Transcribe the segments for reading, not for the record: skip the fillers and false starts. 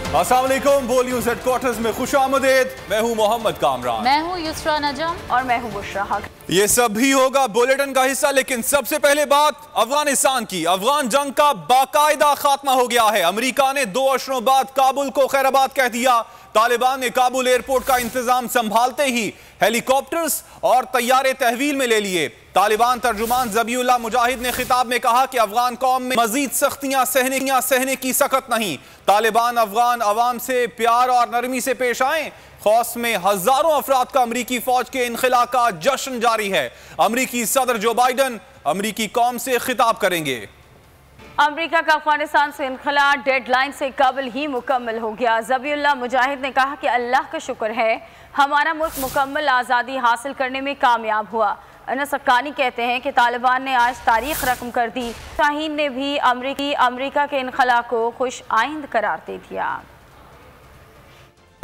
अस्सलाम वालेकुम, बोल न्यूज़ हेडक्वार्टर्स में खुशामदीद। मैं हूं मोहम्मद कामरान। मैं हूं युसरा नजम और मैं हूं बुशरा हक। ये सब भी होगा बुलेटिन का हिस्सा, लेकिन सबसे पहले बात अफगानिस्तान की। अफगान जंग का बाकायदा खात्मा हो गया है। अमेरिका ने 2 अशरों बाद काबुल को खैराबाद कह दिया। तालिबान ने काबुल एयरपोर्ट का इंतजाम संभालते ही हेलीकॉप्टर्स और तैयारे तहवील में ले लिए। तालिबान तर्जुमान ज़बीउल्लाह मुजाहिद ने खिताब में कहा कि अफगान कौम में मजीद सख्तियां सहने की सकत नहीं। तालिबान अफगान अवाम से प्यार और नरमी से पेश आए। खौस में हजारों अफराद का अमरीकी फौज के इनखला का जश्न जारी है। अमरीकी सदर जो बाइडन अमरीकी कौम से खिताब करेंगे। अमेरिका का अफगानिस्तान से इनखला डेडलाइन से कबल ही मुकम्मल हो गया। ज़बीउल्लाह मुजाहिद ने कहा कि अल्लाह का शुक्र है हमारा मुल्क मुकम्मल आज़ादी हासिल करने में कामयाब हुआ। अनस हक्कानी कहते हैं कि तालिबान ने आज तारीख रकम कर दी। शाहीन ने भी अमेरिका के इनखला को खुश आइंद करार दे दिया।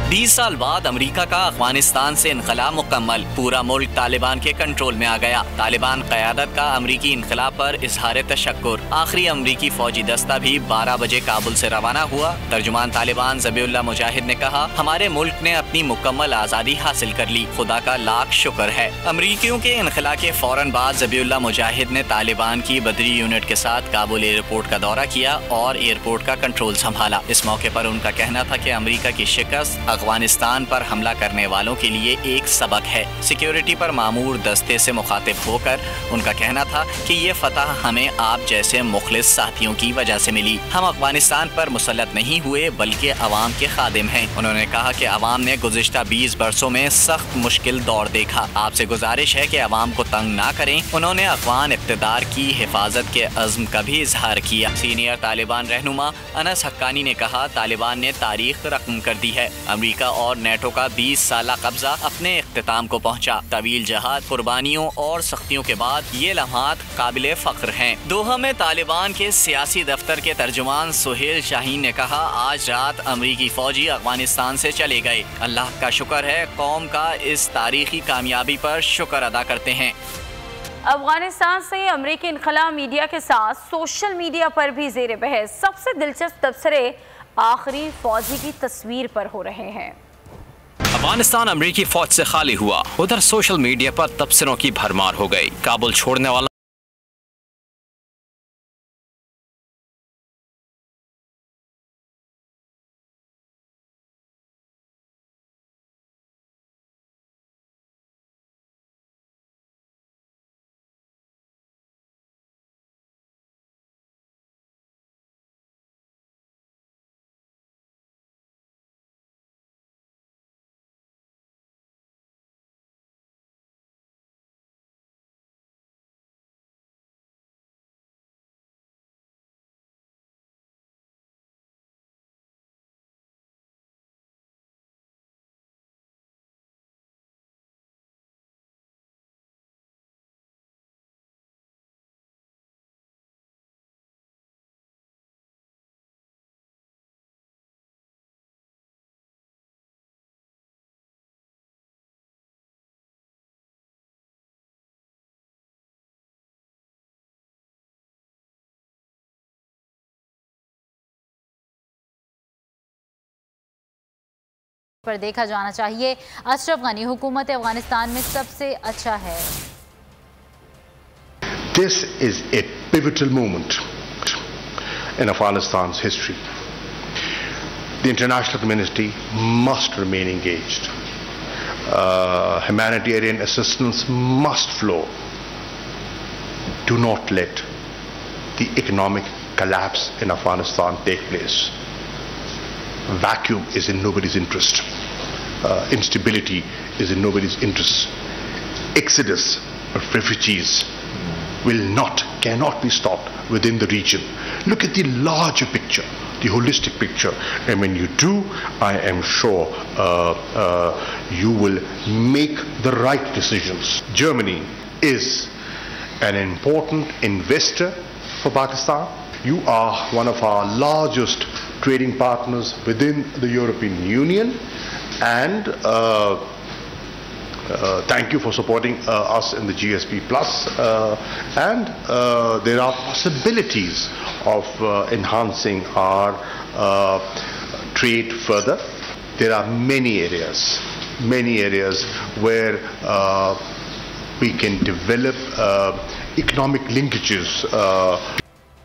20 साल बाद अमेरिका का अफगानिस्तान से इनखला मुकम्मल। पूरा मुल्क तालिबान के कंट्रोल में आ गया। तालिबान क़यादत का अमरीकी इनखला पर इजहार तशक्कुर। आखिरी अमरीकी फौजी दस्ता भी 12 बजे काबुल से रवाना हुआ। तर्जुमान तालिबान ज़बीउल्लाह मुजाहिद ने कहा, हमारे मुल्क ने अपनी मुकम्मल आज़ादी हासिल कर ली, खुदा का लाख शुक्र है। अमरीकियों के इनखला के फौरन बाद ज़बीउल्लाह मुजाहिद ने तालिबान की बदरी यूनिट के साथ काबुल एयरपोर्ट का दौरा किया और एयरपोर्ट का कंट्रोल संभाला। इस मौके पर उनका कहना था कि अमरीका की शिकस्त अफगानिस्तान पर हमला करने वालों के लिए एक सबक है। सिक्योरिटी पर मामूर दस्ते से मुखातिब होकर उनका कहना था कि ये फतह हमें आप जैसे मुखलिस साथियों की वजह से मिली। हम अफगानिस्तान पर मुसल्लत नहीं हुए बल्कि अवाम के खादिम हैं। उन्होंने कहा कि अवाम ने गुज़िश्ता 20 बरसों में सख्त मुश्किल दौर देखा। आपसे गुजारिश है कि अवाम को तंग ना करें। उन्होंने अफगान इक़्तिदार की हिफाजत के अज़्म का भी इजहार किया। सीनियर तालिबान रहनुमा अनस हक्कानी ने कहा, तालिबान ने तारीख रकम कर दी है। अमेरिका और नेटो का 20 साला कब्जा अपने इख्तिताम को पहुंचा। तवील जहाद, कुर्बानियों और सख्तियों के बाद ये लम्हात काबिले फ़ख्र हैं। दोहा में तालिबान के सियासी दफ्तर के तर्जुमान सुहेल शाहीन ने कहा, आज रात अमरीकी फौजी अफगानिस्तान से चले गए। अल्लाह का शुक्र है, कौम का इस तारीखी कामयाबी पर शुक्र अदा करते हैं। अफगानिस्तान से अमरीकी इनखला मीडिया के साथ सोशल मीडिया पर भी ज़ेर बहस। सबसे दिलचस्प तबसरे आखिरी फौजी की तस्वीर पर हो रहे हैं। अफगानिस्तान अमरीकी फौज से खाली हुआ, उधर सोशल मीडिया पर तबसरों की भरमार हो गई। काबुल छोड़ने वाला पर देखा जाना चाहिए। अशरफ गनी, हुकूमत अफगानिस्तान में सबसे अच्छा है। This is a pivotal moment in Afghanistan's history. The international community must remain engaged. Humanitarian assistance must flow. Do not let the economic collapse in Afghanistan take place. Vacuum is in nobody's interest. Instability is in nobody's interest. Exodus of refugees cannot be stopped within the region. Look at the larger picture, the holistic picture, and when you do, I am sure you will make the right decisions. Germany is an important investor for Pakistan. You are one of our largest trading partners within the European Union, and thank you for supporting us in the GSP Plus, and there are possibilities of enhancing our trade further. There are many areas where we can develop economic linkages.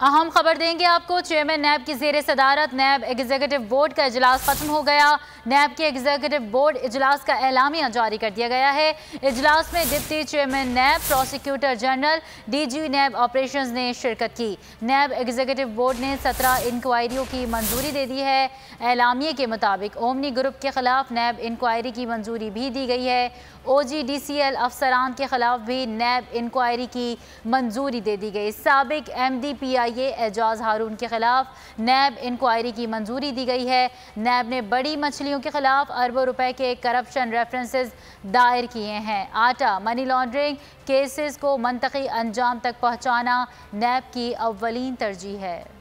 अहम खबर देंगे आपको। Chairman नैब की ज़ेर सदारत नैब executive board का इजलास ख़त्म हो गया। नैब के एग्जीक्यूटिव बोर्ड इजलास का एलामिया जारी कर दिया गया है। इजलास में deputy chairman NAB, prosecutor general, DG NAB operations ने शिरकत की। नैब एग्जीक्यूटिव बोर्ड ने 17 इंक्वायरियों की मंजूरी दे दी है। एलामिया के मुताबिक ओमनी ग्रुप के खिलाफ नैब इंक्वायरी की मंजूरी भी दी गई है। OGDCL अफसरान के खिलाफ भी नैब इंक्वायरी की मंजूरी दे दी गई। साबिक MD PIA एजाज हारून के खिलाफ नैब इंक्वायरी की मंजूरी दी गई है। नैब ने बड़ी मछलियों के खिलाफ अरबों रुपए के करप्शन रेफरेंसेस दायर किए हैं। आटा मनी लॉन्ड्रिंग केसेस को मंतकी अंजाम तक पहुँचाना नैब की अव्वलीन तरजीह है।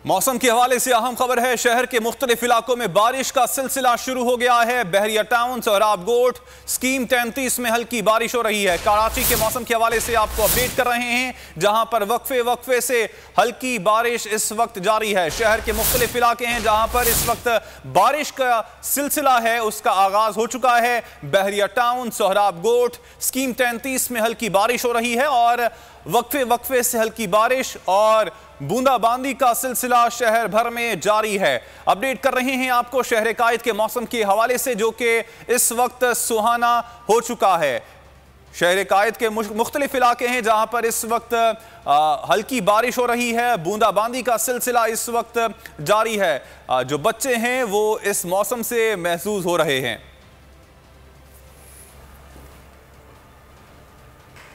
मौसम के हवाले से अहम खबर है। शहर के मुख्तलिफ इलाकों में बारिश का सिलसिला शुरू हो गया है। बहरिया टाउन, सोहराब गोट, स्कीम 33 में हल्की बारिश हो रही है। कराची के मौसम के हवाले से आपको अपडेट कर रहे हैं, जहां पर वक्फे से हल्की बारिश इस वक्त जारी है। शहर के मुख्तलिफ इलाके हैं जहां पर इस वक्त बारिश का सिलसिला है, उसका आगाज हो चुका है। बहरिया टाउन, सोहराब गोट, स्कीम 33 में हल्की बारिश हो रही है और वक्फे से हल्की बारिश और बूंदाबांदी का सिलसिला शहर भर में जारी है। अपडेट कर रहे हैं आपको शहर कायद के मौसम के हवाले से, जो कि इस वक्त सुहाना हो चुका है। शहर कायद के मुख्तलिफ इलाके हैं जहां पर इस वक्त हल्की बारिश हो रही है, बूंदाबांदी का सिलसिला इस वक्त जारी है। जो बच्चे हैं वो इस मौसम से महसूस हो रहे हैं।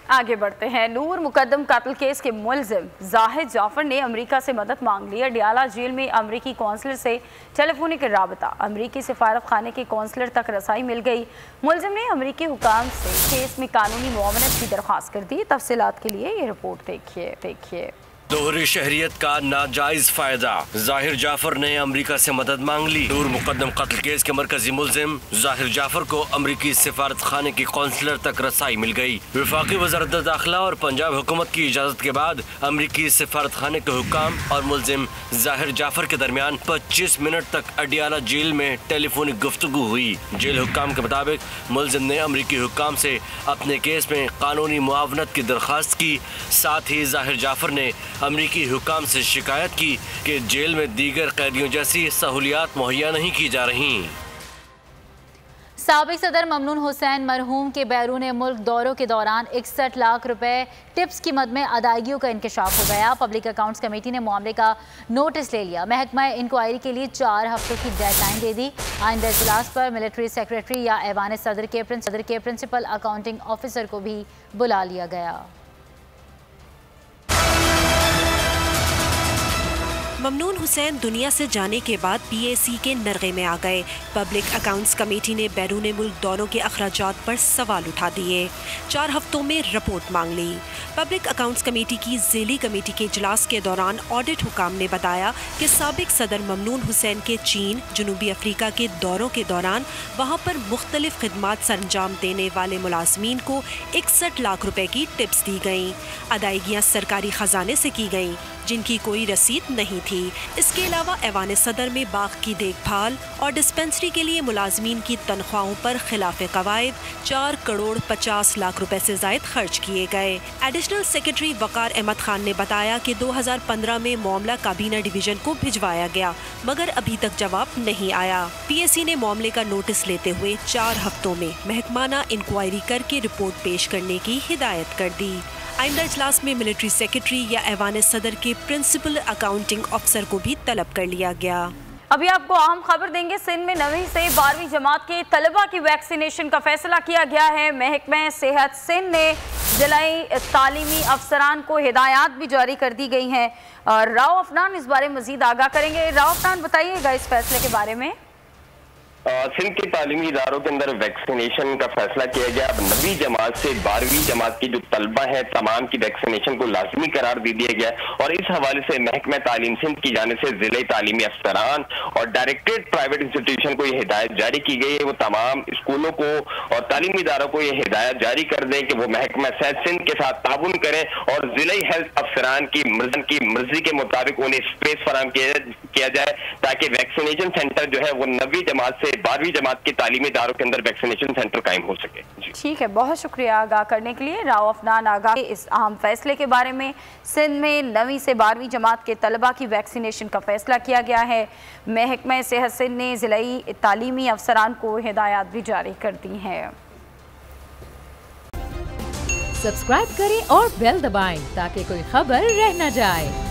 आगे बढ़ते हैं। नूर मुकद्दम कत्ल केस के मुलजिम जाहिद जाफर ने अमेरिका से मदद मांग ली। अडियाला जेल में अमेरिकी कौंसलर से टेलीफोनिक राबता, अमेरिकी सफारत खाने के कौंसलर तक रसाई मिल गई। मुलजिम ने अमेरिकी हुकाम से केस में कानूनी मुआवनत की दरख्वास्त कर दी। तफसीलात के लिए ये रिपोर्ट देखिए। दोहरी शहरियत का नाजायज फायदा, जाहिर जाफर ने अमेरिका से मदद मांग ली। नूर मुकद्दम कत्ल केस के मरकजी मुलजिम जाहिर जाफर को अमेरिकी सिफारत खाने के कौंसलर तक रसाई मिल गई। वफाकी वजारत दाखिला और पंजाब हुकूमत की इजाजत के बाद अमेरिकी सिफारत खाने के हुक्काम और मुलजिम जाहिर जाफर के दरमियान 25 मिनट तक अडियाला जेल में टेलीफोनिक गुफ्तगू हुई। जेल हुक्काम के मुताबिक मुलजिम ने अमेरिकी हुक्काम से अपने केस में कानूनी मुआवनत की दरख्वास्त की। साथ ही जाहिर जाफर ने अमरीकी हुकाम से शिकायत की कि जेल में दीगर कैदियों जैसी सहूलियात मुहैया नहीं की जा रही। साबिक सदर ममनून हुसैन मरहूम के बैरून मुल्क दौरों के दौरान 61 लाख रुपए टिप्स की मद में अदायगियों का इंकशाफ हो गया। पब्लिक अकाउंट्स कमेटी ने मामले का नोटिस ले लिया। महकमा इंक्वायरी के लिए 4 हफ्तों की डेडलाइन दे दी। आइंदा इजलास पर मिलिट्री सेक्रेटरी या ऐवान सदर के प्रिंसिपल अकाउंटिंग ऑफिसर को भी बुला लिया गया। ममनून हुसैन दुनिया से जाने के बाद PAC के नरगे में आ गए। पब्लिक अकाउंट्स कमेटी ने बैरून मुल्क दौरों के अखराजात पर सवाल उठा दिए। 4 हफ्तों में रिपोर्ट मांग ली। पब्लिक अकाउंट्स कमेटी की ज़ेली कमेटी के इजलास के दौरान ऑडिट हुकाम ने बताया कि साबिक सदर ममनून हुसैन के चीन, जनूबी अफ्रीका के दौरों के दौरान वहाँ पर मुख्तलिफ खिदमात सरंजाम देने वाले मुलाजमीन को 61 लाख रुपए की टिप्स दी गईं। अदायगियाँ सरकारी खजाने से की गईं, जिनकी कोई रसीद नहीं थी। इसके अलावा ऐवान सदर में बाग की देखभाल और डिस्पेंसरी के लिए मुलाजमीन की तनख्वाहों पर खिलाफ कवायद 4 करोड़ 50 लाख रुपए से ज़ायद खर्च किए गए। एडिशनल सेक्रेटरी वकार अहमद खान ने बताया कि 2015 में मामला काबीना डिवीजन को भिजवाया गया, मगर अभी तक जवाब नहीं आया। PAC ने मामले का नोटिस लेते हुए 4 हफ्तों में महकमाना इंक्वायरी करके रिपोर्ट पेश करने की हिदायत कर दी। आइंदा इजलास में मिलिट्री सेक्रेटरी या ऐवान सदर के प्रिंसिपल अकाउंटिंग ऑफिसर को भी तलब कर लिया गया। अभी आपको अहम खबर देंगे। सिंध में 9वीं से 12वीं जमात के तलबा की वैक्सीनेशन का फैसला किया गया है। महकमा सेहत सिंध ने जिलाई तालीमी अफसरान को हिदायत भी जारी कर दी गई हैं। राव अफनान इस बारे में मजीद आगाह करेंगे। राव अफनान, बताइएगा इस फैसले के बारे में। सिंध के तालीमी इदारों के अंदर वैक्सीनेशन का फैसला किया गया। अब 9वीं जमात से 12वीं जमात की जो तलबा है तमाम की वैक्सीनेशन को लाजमी करार दे दिया गया और इस हवाले से महकमा तालीम सिंध की जानिब से जिले तालीमी अफसरान और डायरेक्टरेट प्राइवेट इंस्टीट्यूशन को ये हिदायत जारी की गई है। वो तमाम स्कूलों को और तालीमी इदारों को ये हिदायत जारी कर दें कि वो महकमा सेहत सिंध के साथ ताउन करें और जिले हेल्थ अफसरान की मर्जी के मुताबिक उन्हें स्पेस फराहम किया जाए ताकि वैक्सीनेशन सेंटर जो है वो 9वीं जमात से 12वीं जमात के तालीमी इदारों के अंदर वैक्सीनेशन सेंटर कायम हो सके। ठीक है, बहुत शुक्रिया आगाह करने के लिए। राव अफनान आगाह के इस अहम फैसले के बारे में। सिंध में 9वीं से 12वीं जमात के तलबा की वैक्सीनेशन का फैसला किया गया है। महकमा सेहत सिंध ने जिलाई तालीमी अफसरान को हिदायत भी जारी कर दी है। सब्सक्राइब करें और बेल दबाएं ताकि कोई खबर रह न जाए।